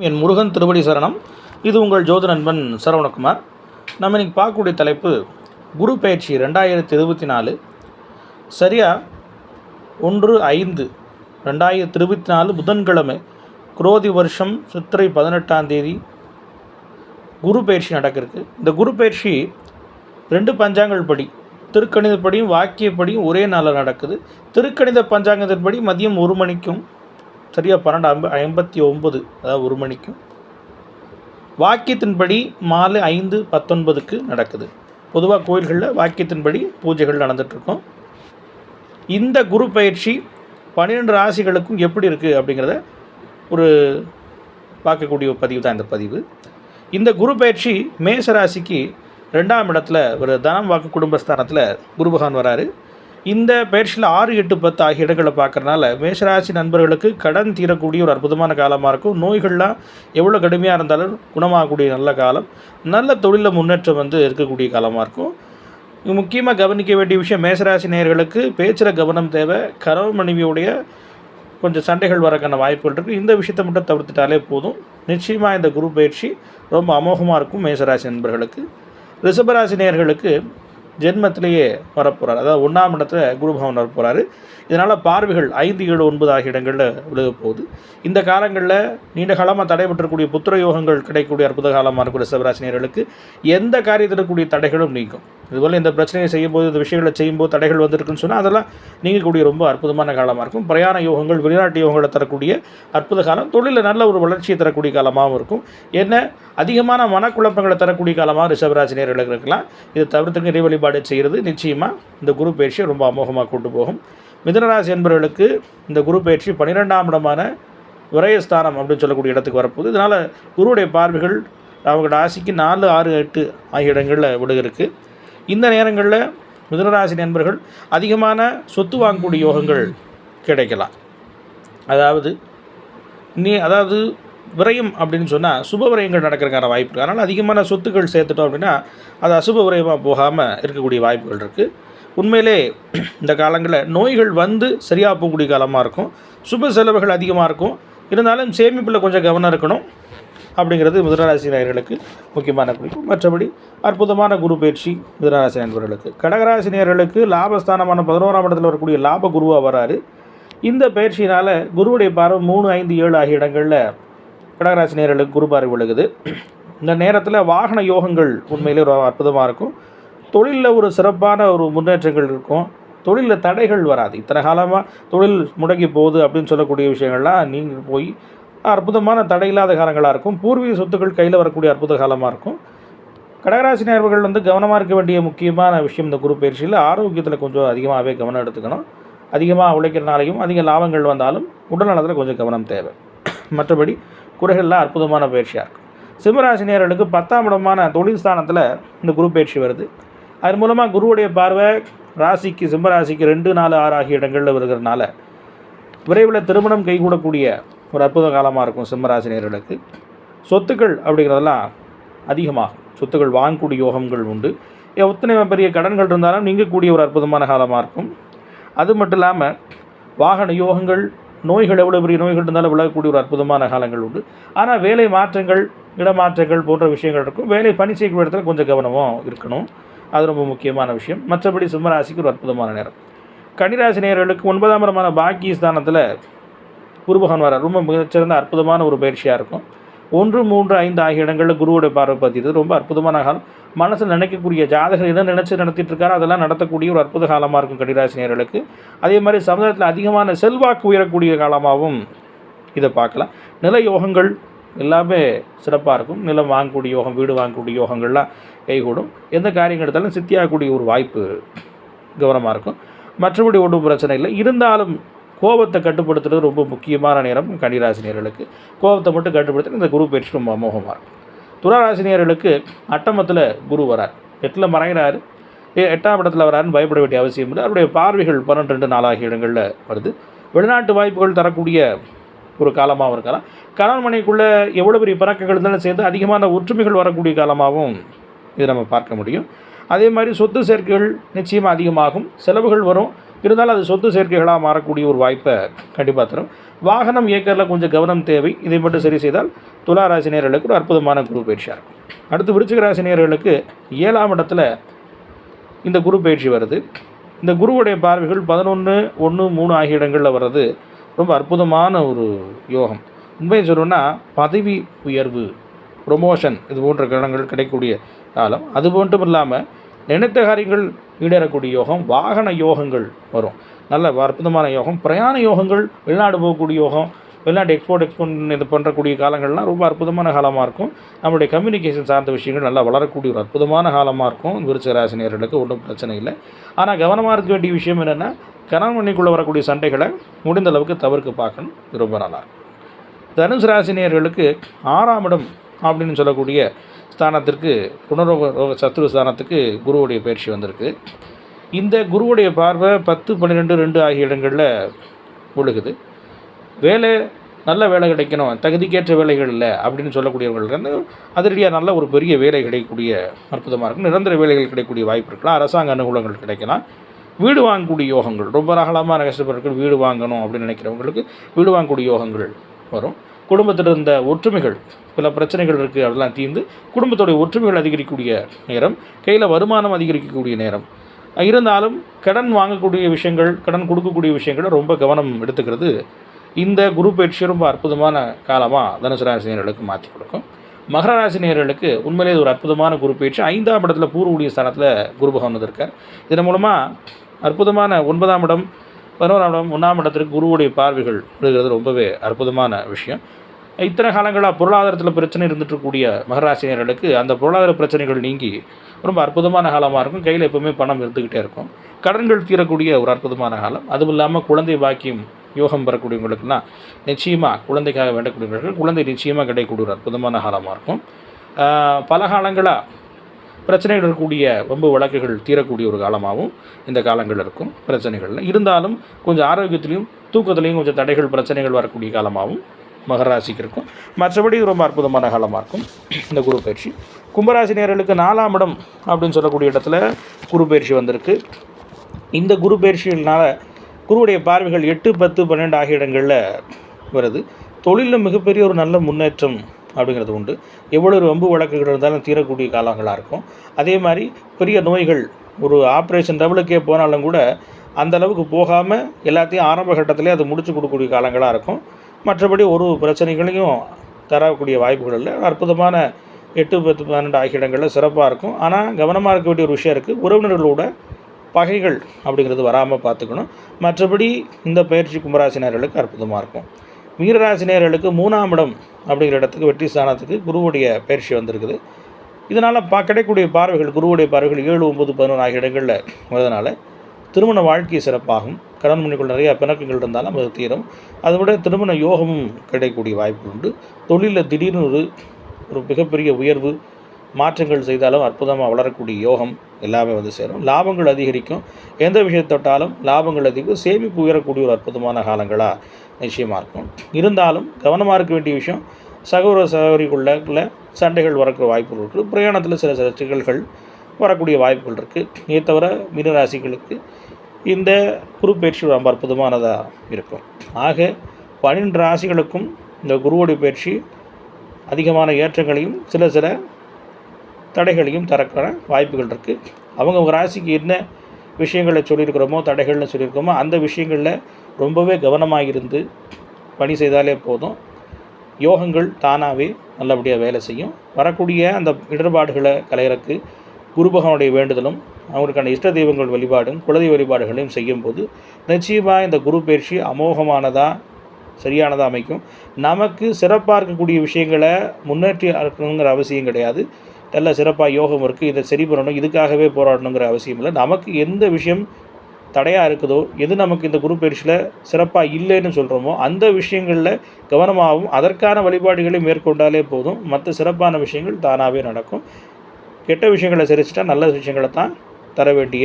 என் முருகன் திருவடி சரணம். இது உங்கள் ஜோதி நண்பன் சரவணகுமார். நம்ம இன்றைக்கி பார்க்கக்கூடிய தலைப்பு குரு பயிற்சி 2024 சரியாக 1/5/2024 புதன்கிழமை குரோதி வருஷம் சித்திரை 18ஆம் தேதி குரு பயிற்சி நடக்கிறதுக்கு. இந்த குரு பயிற்சி 2 பஞ்சாங்கங்கள் படி, திருக்கணிதப்படியும் வாக்கியப்படியும் ஒரே நாளில் நடக்குது. திருக்கணித பஞ்சாங்கத்தின்படி மதியம் 1 மணிக்கும் சரியாக 12:59 அதாவது 1 மணிக்கும், வாக்கியத்தின்படி மாலை 5:19க்கு நடக்குது. பொதுவாக கோயில்களில் வாக்கியத்தின்படி பூஜைகள் நடந்துகிட்ருக்கோம். இந்த குரு பயிற்சி 12 ராசிகளுக்கும் எப்படி இருக்குது அப்படிங்கிறத ஒரு பார்க்கக்கூடிய பதிவு தான் இந்த பதிவு. இந்த குரு பயிற்சி மேஷ ராசிக்கு 2ஆம் இடத்துல ஒரு தனம் வாக்கு குடும்பஸ்தானத்தில் குரு பகவான் வராரு. இந்த பயிற்சியில் 6, 8, 10 ஆகிய இடங்களை பார்க்குறதுனால மேஷராசி நண்பர்களுக்கு கடன் தீரக்கூடிய ஒரு அற்புதமான காலமாக இருக்கும். நோய்கள்லாம் எவ்வளோ கடுமையாக இருந்தாலும் குணமாகக்கூடிய நல்ல காலம், நல்ல தொழிலில் முன்னேற்றம் இருக்கக்கூடிய காலமாக இருக்கும். முக்கியமாக கவனிக்க வேண்டிய விஷயம், மேஷராசி நேயர்களுக்கு பேச்சில் கவனம் தேவை. கணவன் மனைவியுடைய கொஞ்சம் சண்டைகள் வரக்கான வாய்ப்புகள் இருக்குது. இந்த விஷயத்தை மட்டும் தவிர்த்துட்டாலே போதும். நிச்சயமாக இந்த குரு பயிற்சி ரொம்ப அமோகமாக இருக்கும் மேஷராசி நண்பர்களுக்கு. ரிஷபராசி நேயர்களுக்கு ஜென்மத்திலேயே வரப்போகிறார், அதாவது 1ஆம் இடத்துல குரு பகவான் வரப்போகிறாரு. இதனால் பார்வைகள் 5, 7, 9 ஆகிய இடங்களில் விழுக போகுது. இந்த காலங்களில் நீண்ட காலமாக தடைபெற்றக்கூடிய புத்திர யோகங்கள் கிடைக்கக்கூடிய அற்புத காலமாக இருக்கும். ரிஷபராசினியர்களுக்கு எந்த காரியத்தில் கூடிய தடைகளும் நீங்கும். இதுபோல் இந்த பிரச்சனையை செய்யும்போது, இந்த விஷயங்களை செய்யும்போது தடைகள் வந்திருக்குன்னு சொன்னால் அதெல்லாம் நீங்கக்கூடிய ரொம்ப அற்புதமான காலமாக இருக்கும். பிரயாண யோகங்கள், வெளிநாட்டு யோகங்களை தரக்கூடிய அற்புத காலம், தொழிலில் நல்ல ஒரு வளர்ச்சியை தரக்கூடிய காலமாகவும் இருக்கும். என்ன அதிகமான மனக்குழப்பங்களை தரக்கூடிய காலமாக ரிஷபராசினியர்களுக்கு இருக்கலாம். இதை தவிர்த்துக்கு இறை வழிபாடு செய்கிறது நிச்சயமாக இந்த குரு பயிற்சியை ரொம்ப அமோகமாக கொண்டு போகும். மிதுனராசி என்பவர்களுக்கு இந்த குரு பயிற்சி 12ஆம் இடமான விரயஸ்தானம் அப்படின்னு சொல்லக்கூடிய இடத்துக்கு வரப்போகுது. இதனால் குருவுடைய பார்வைகள் அவங்க ராசிக்கு 4, 6, 8 ஆகிய இடங்களில் விடுகிறதுக்கு. இந்த நேரங்களில் மிதுனராசி நண்பர்கள் அதிகமான சொத்து வாங்கக்கூடிய யோகங்கள் கிடைக்கலாம். அதாவது விரயம் அப்படின்னு சொன்னால் சுப விரயங்கள் நடக்கிறதுக்கான வாய்ப்பு இருக்குது. அதனால் அதிகமான சொத்துக்கள் சேர்த்துட்டோம் அப்படின்னா அது அசுப விரயமாக போகாமல் இருக்கக்கூடிய வாய்ப்புகள் இருக்குது. உண்மையிலே இந்த காலங்களில் நோய்கள் சரியாக போகக்கூடிய காலமாக இருக்கும். சுப செலவுகள் அதிகமாக இருக்கும். இருந்தாலும் சேமிப்பில் கொஞ்சம் கவனம் இருக்கணும் அப்படிங்கிறது மிதுனராசி நேயர்களுக்கு முக்கியமான குறிப்பு. மற்றபடி அற்புதமான குரு பயிற்சி மிதுனராசி நண்பர்களுக்கு. கடகராசி நேயர்களுக்கு லாபஸ்தானமான 11ஆம் இடத்துல வரக்கூடிய லாப குருவாக வராரு. இந்த பயிற்சியினால் குருவுடைய பார்வை 3, 5, 7 ஆகிய இடங்களில் கடகராசி நேயர்களுக்கு குரு பார்வை விழுகுது. இந்த நேரத்தில் வாகன யோகங்கள் உண்மையிலே ஒரு அற்புதமாக இருக்கும். தொழிலில் ஒரு சிறப்பான ஒரு முன்னேற்றங்கள் இருக்கும். தொழிலில் தடைகள் வராது. இத்தனை காலமாக தொழில் முடங்கி போகுது அப்படின்னு சொல்லக்கூடிய விஷயங்கள்லாம் நீங்கள் போய் அற்புதமான தடை இல்லாத காலங்களாக இருக்கும். பூர்வீக சொத்துக்கள் கையில் வரக்கூடிய அற்புத காலமாக இருக்கும். கடகராசி நேயர்கள் கவனமாக இருக்க வேண்டிய முக்கியமான விஷயம் இந்த குரு பயிற்சியில் ஆரோக்கியத்தில் கொஞ்சம் அதிகமாகவே கவனம் எடுத்துக்கணும். அதிகமாக உழைக்கிறனாலையும் அதிக லாபங்கள் வந்தாலும் உடல் நலத்தில் கொஞ்சம் கவனம் தேவை. மற்றபடி குறைகள்லாம் அற்புதமான பயிற்சியாக இருக்கும். சிம்மராசி நேயர்களுக்கு 10ஆம் இடமான தொழில் ஸ்தானத்தில் இந்த குரு பயிற்சி வருது. அதன் மூலமாக குருவுடைய பார்வை ராசிக்கு, சிம்மராசிக்கு 2, 4, 6 ஆகிய இடங்களில் வருகிறதுனால விரைவில் திருமணம் கைகூடக்கூடிய ஒரு அற்புத காலமாக இருக்கும் சிம்மராசி நேயர்களுக்கு. சொத்துக்கள் அப்படிங்கிறதெல்லாம் அதிகமாகும். சொத்துக்கள் வாங்கக்கூடிய யோகங்கள் உண்டு. எத்தனை பெரிய கடன்கள் இருந்தாலும் நீங்கக்கூடிய ஒரு அற்புதமான காலமாக இருக்கும். அது மட்டும் இல்லாமல் வாகன யோகங்கள், நோய்கள் எவ்வளோ பெரிய நோய்கள் இருந்தாலும் விலகக்கூடிய ஒரு அற்புதமான காலங்கள் உண்டு. ஆனால் வேலை மாற்றங்கள், இடமாற்றங்கள் போன்ற விஷயங்கள் இருக்கும். வேலை பணி செய்யக்கூடிய இடத்துல கொஞ்சம் கவனமாக இருக்கணும். அது ரொம்ப முக்கியமான விஷயம். மற்றபடி சிம்மராசிக்கு ஒரு அற்புதமான நேரம். கன்னிராசி நேயர்களுக்கு 9ஆம் இடமான பாக்கிய ஸ்தானத்தில் குரு பகவான் வர ரொம்ப மிகச்சிறந்த அற்புதமான ஒரு பயிற்சியாக இருக்கும். 1, 3, 5 ஆகிய இடங்களில் குருவோடைய பார்வை பற்றியது ரொம்ப அற்புதமான காலம். மனசில் நினைக்கக்கூடிய ஜாதகர் என்ன நடத்திட்டு இருக்காரோ அதெல்லாம் நடத்தக்கூடிய ஒரு அற்புத காலமாக இருக்கும் கன்னிராசி நேயர்களுக்கு. அதே மாதிரி சமுதாயத்தில் அதிகமான செல்வாக்கு உயரக்கூடிய காலமாகவும் இதை பார்க்கலாம். நில யோகங்கள் எல்லாமே சிறப்பாக இருக்கும். நிலம் வாங்கக்கூடிய யோகம், வீடு வாங்கக்கூடிய யோகங்கள்லாம் கைகூடும். எந்த காரியங்கள் எடுத்தாலும் சித்தியாகக்கூடிய ஒரு வாய்ப்பு கவனமாக இருக்கும். மற்றபடி ஒன்றும் பிரச்சனை இல்லை. இருந்தாலும் கோபத்தை கட்டுப்படுத்துறது ரொம்ப முக்கியமான நேரம் கன்னிராசி நேயர்களுக்கு. கோபத்தை மட்டும் கட்டுப்படுத்த இந்த குரு பயிற்சி ரொம்ப அமோகமாக இருக்கும். துளாராசி நேயர்களுக்கு அட்டமத்தில் குரு வரார், 8ல் மறைகிறாரு. 8ஆம் இடத்துல வராருன்னு பயப்பட வேண்டிய அவசியம் இல்லை. அவருடைய பார்வைகள் 12, 2, 4 ஆகிய இடங்களில் வருது. வெளிநாட்டு வாய்ப்புகள் தரக்கூடிய ஒரு காலமாகவும் இருக்கலாம். கணவன் மனைவிக்குள்ளே எவ்வளோ பெரிய பறக்கங்கள் இருந்தாலும் சேர்ந்து அதிகமான ஒற்றுமைகள் வரக்கூடிய காலமாகவும் இதை நம்ம பார்க்க முடியும். அதே மாதிரி சொத்து சேர்க்கைகள் நிச்சயமாக அதிகமாகும். செலவுகள் வரும். இருந்தாலும் அது சொத்து சேர்க்கைகளாக மாறக்கூடிய ஒரு வாய்ப்பை கண்டிப்பாக தரும். வாகனம் இயக்கத்தில் கொஞ்சம் கவனம் தேவை. இதை மட்டும் சரி செய்தால் துலா ராசி நேயர்களுக்கு ஒரு அற்புதமான குரு பயிற்சியாக இருக்கும். அடுத்து விருச்சிக ராசி நேயர்களுக்கு 7ஆம் இடத்துல இந்த குரு பயிற்சி வருது. இந்த குருவுடைய பார்வைகள் 11, 1, 3 ஆகிய இடங்களில் வர்றது ரொம்ப அற்புதமான ஒரு யோகம். உண்மையை சொல்லணும்னா பதவி உயர்வு, ப்ரொமோஷன் இது போன்ற கிரகங்கள் கிடைக்கக்கூடிய காலம். அது மட்டும் இல்லாமல் நினைத்த காரியங்கள் ஈடேறக்கூடிய யோகம், வாகன யோகங்கள் வரும். நல்ல அற்புதமான யோகம். பிரயாண யோகங்கள், வெளிநாடு போகக்கூடிய யோகம், வெளிநாட்டு எக்ஸ்போர்ட் இது பண்ணுறக்கூடிய காலங்கள்லாம் ரொம்ப அற்புதமான காலமாக இருக்கும். நம்மளுடைய கம்யூனிகேஷன் சார்ந்த விஷயங்கள் நல்லா வளரக்கூடிய ஒரு அற்புதமான காலமாக இருக்கும். விருச்சிக ராசி நேயர்களுக்கு ஒன்றும் பிரச்சனை இல்லை. ஆனால் கவனமாக இருக்க வேண்டிய விஷயம் என்னென்னா, கணவன் மனைவிக்குள்ளே வரக்கூடிய சண்டைகளை முடிந்த அளவுக்கு தவிர்க்க பார்க்கணும். இது ரொம்ப நல்லாயிருக்கும். தனுசு ராசி நேயர்களுக்கு 6ஆம் இடம் அப்படின்னு சொல்லக்கூடிய ஸ்தானத்திற்கு புனரோக சத்ரு ஸ்தானத்துக்கு குருவுடைய பயிற்சி வந்திருக்கு. இந்த குருவுடைய பார்வை 10, 12, 2 ஆகிய இடங்களில் ஒழுகுது. வேலை நல்ல வேலை கிடைக்கணும், தகுதிக்கேற்ற வேலைகள் இல்லை அப்படின்னு சொல்லக்கூடியவர்கள் வந்து அதிரடியாக நல்ல ஒரு பெரிய வேலை கிடைக்கக்கூடிய அற்புதமாக இருக்கும். நிரந்தர வேலைகள் கிடைக்கக்கூடிய வாய்ப்பு இருக்கலாம். அரசாங்க அனுகூலங்கள் கிடைக்கலாம். வீடு வாங்கக்கூடிய யோகங்கள், ரொம்ப ரகலமாக கஷ்டப்படுற வீடு வாங்கணும் அப்படின்னு நினைக்கிறவங்களுக்கு வீடு வாங்கக்கூடிய யோகங்கள் வரும். குடும்பத்தில் இருந்த ஒற்றுமைகள், சில பிரச்சனைகள் இருக்குது, அதெல்லாம் தீர்ந்து குடும்பத்துடைய ஒற்றுமைகள் அதிகரிக்கக்கூடிய நேரம், கையில் வருமானம் அதிகரிக்கக்கூடிய நேரம். இருந்தாலும் கடன் வாங்கக்கூடிய விஷயங்கள், கடன் கொடுக்கக்கூடிய விஷயங்களை ரொம்ப கவனம் எடுத்துக்கிறது இந்த குரு பயிற்சி ரொம்ப அற்புதமான காலமாக தனுசு ராசி நேயர்களுக்கு மாற்றி கொடுக்கும். மகர ராசி நேயர்களுக்கு உண்மையிலே ஒரு அற்புதமான குரு பயிற்சி. 5ஆம் இடத்துல பூர்வ ஸ்தானத்தில் குரு பகவான் வந்திருக்கார். இதன் மூலமாக அற்புதமான 9ஆம் இடம், 11ஆம் இடம், 1ஆம் இடத்திற்கு குருவுடைய பார்வைகள் விடுகிறது. ரொம்பவே அற்புதமான விஷயம். இத்தனை காலங்களாக பொருளாதாரத்தில் பிரச்சனை இருந்துகிட்ருக்கூடிய மகராசினியர்களுக்கு அந்த பொருளாதார பிரச்சனைகள் நீங்கி ரொம்ப அற்புதமான காலமாக இருக்கும். கையில் எப்போவுமே பணம் இருந்துக்கிட்டே இருக்கும். கடன்கள் தீரக்கூடிய ஒரு அற்புதமான காலம். அதுவும் இல்லாமல் குழந்தை பாக்கியம் யோகம் பெறக்கூடியவங்களுக்குலாம் நிச்சயமாக குழந்தைக்காக வேண்டக்கூடியவர்கள் குழந்தை நிச்சயமாக கிடைக்கக்கூடிய ஒரு அற்புதமான காலமாக இருக்கும். பல காலங்களாக பிரச்சனைகள் இருக்கக்கூடிய வம்பு வழக்குகள் தீரக்கூடிய ஒரு காலமாகவும் இந்த காலங்கள் இருக்கும். பிரச்சனைகள் இருந்தாலும் கொஞ்சம் ஆரோக்கியத்திலையும் தூக்கத்திலையும் கொஞ்சம் தடைகள் பிரச்சனைகள் வரக்கூடிய காலமாகவும் மகராசிக்கு இருக்கும். மற்றபடி ரொம்ப அற்புதமான காலமாக இருக்கும் இந்த குரு பயிற்சி. கும்பராசி நேயர்களுக்கு 4ஆம் இடம் அப்படின்னு சொல்லக்கூடிய இடத்துல குரு பயிற்சி வந்திருக்கு. இந்த குரு பயிற்சியினால் குருவுடைய பார்வைகள் 8, 10, 12 ஆகிய இடங்களில் வருது. தொழிலில் மிகப்பெரிய ஒரு நல்ல முன்னேற்றம் அப்படிங்கிறது உண்டு. எவ்வளோ வம்பு வழக்குகள் இருந்தாலும் தீரக்கூடிய காலங்களாக இருக்கும். அதே மாதிரி பெரிய நோய்கள் ஒரு ஆப்ரேஷன் லெவலுக்கே போனாலும் கூட அந்த அளவுக்கு போகாமல் எல்லாத்தையும் ஆரம்ப கட்டத்திலே அதை முடிச்சு கொடுக்கக்கூடிய காலங்களாக இருக்கும். மற்றபடி ஒரு பிரச்சனைகளையும் தரக்கூடிய வாய்ப்புகள் இல்லை. அற்புதமான 8, 10, 12 ஆகிய இடங்களில் சிறப்பாக இருக்கும். ஆனால் கவனமாக இருக்க வேண்டிய ஒரு விஷயம் இருக்குது. உறவினர்களோட பகைகள் அப்படிங்கிறது வராமல் பார்த்துக்கணும். மற்றபடி இந்த பயிற்சி கும்பராசினியர்களுக்கு அற்புதமாக இருக்கும். மீனராசினியர்களுக்கு 3ஆம் இடம் அப்படிங்கிற இடத்துக்கு வெற்றி ஸ்தானத்துக்கு குருவுடைய பயிற்சி வந்திருக்குது. இதனால் கிடைக்கக்கூடிய பார்வைகள் குருவுடைய பார்வைகள் 7, 9, 11 ஆகிய இடங்களில் வருவதனால திருமண வாழ்க்கை சிறப்பாகும். கடன் மணிக்குள் நிறையா பிணக்குகள் இருந்தாலும் அது தீரும். அதை விட திருமண யோகமும் கிடைக்கக்கூடிய வாய்ப்பு உண்டு. தொழிலில் திடீர்னு ஒரு மிகப்பெரிய உயர்வு மாற்றங்கள் செய்தாலும் அற்புதமாக வளரக்கூடிய யோகம் எல்லாமே வந்து சேரும். லாபங்கள் அதிகரிக்கும். எந்த விஷயத்தை தொட்டாலும் லாபங்கள் அதிகம், சேமிப்பு உயரக்கூடிய ஒரு அற்புதமான காலங்களாக நிச்சயமாக இருக்கும். இருந்தாலும் கவனமாக இருக்க வேண்டிய விஷயம் சகோதரிக்குள்ள சண்டைகள் வரக்கூடிய வாய்ப்புகள் இருக்குது. பிரயாணத்தில் சில சிக்கல்கள் வரக்கூடிய வாய்ப்புகள் இருக்குது. இதை தவிர மீனராசிகளுக்கு இந்த குரு பயிற்சி ரொம்ப அற்புதமானதாக இருக்கும். ஆக 12 ராசிகளுக்கும் இந்த குருவுடைய பயிற்சி அதிகமான ஏற்றங்களையும் சில தடைகளையும் தரக்கிற வாய்ப்புகள் இருக்குது. அவங்க ராசிக்கு என்ன விஷயங்களை சொல்லியிருக்கிறோமோ, தடைகள்னு சொல்லியிருக்கோமோ, அந்த விஷயங்களில் ரொம்பவே கவனமாக இருந்து பணி செய்தாலே போதும். யோகங்கள் தானாகவே நல்லபடியாக வேலை செய்யும். வரக்கூடிய அந்த இடர்பாடுகளை களையறக்கு குரு பகவானுடைய வேண்டுதலும் அவங்களுக்கான இஷ்ட தெய்வங்கள் வழிபாடும் குலதெய்வ வழிபாடுகளையும் செய்யும்போது நிச்சயமாக இந்த குரு பயிற்சி அமோகமானதாக சரியானதாக அமைக்கும். நமக்கு சிறப்பாக இருக்கக்கூடிய விஷயங்களை முன்னேற்றி இருக்கணுங்கிற அவசியம் கிடையாது. நல்ல சிறப்பாக யோகம் இருக்குது, இதை சரி பண்ணணும், இதுக்காகவே போராடணுங்கிற அவசியம் இல்லை. நமக்கு எந்த விஷயம் தடையாக இருக்குதோ, எது நமக்கு இந்த குரு பயிற்சியில் சிறப்பாக இல்லைன்னு சொல்கிறோமோ அந்த விஷயங்களில் கவனமாகவும் அதற்கான வழிபாடுகளை மேற்கொண்டாலே போதும். மற்ற சிறப்பான விஷயங்கள் தானாகவே நடக்கும். கெட்ட விஷயங்களை சரிச்சிட்டா நல்ல விஷயங்களை தான் தர வேண்டிய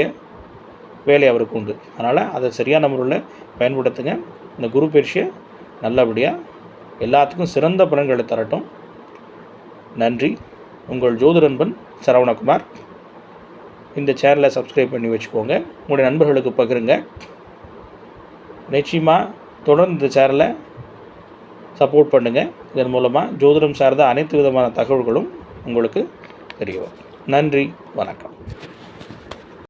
வேலை அவருக்கு உண்டு. அதனால் அதை சரியான முறையில் பயன்படுத்துங்க. இந்த குரு பயிற்சியை நல்லபடியாக எல்லாத்துக்கும் சிறந்த பலன்களை தரட்டும். நன்றி. உங்கள் ஜோதிடன்பன் சரவணகுமார். இந்த சேனலை சப்ஸ்கிரைப் பண்ணி வச்சுக்கோங்க. உங்களுடைய நண்பர்களுக்கு பகிருங்க. நிச்சயமாக தொடர்ந்து இந்த சேனலை சப்போர்ட் பண்ணுங்கள். இதன் மூலமாக ஜோதிடம் சார்ந்த அனைத்து விதமான தகவல்களும் உங்களுக்கு தெரிய வரும். நன்றி, வணக்கம்.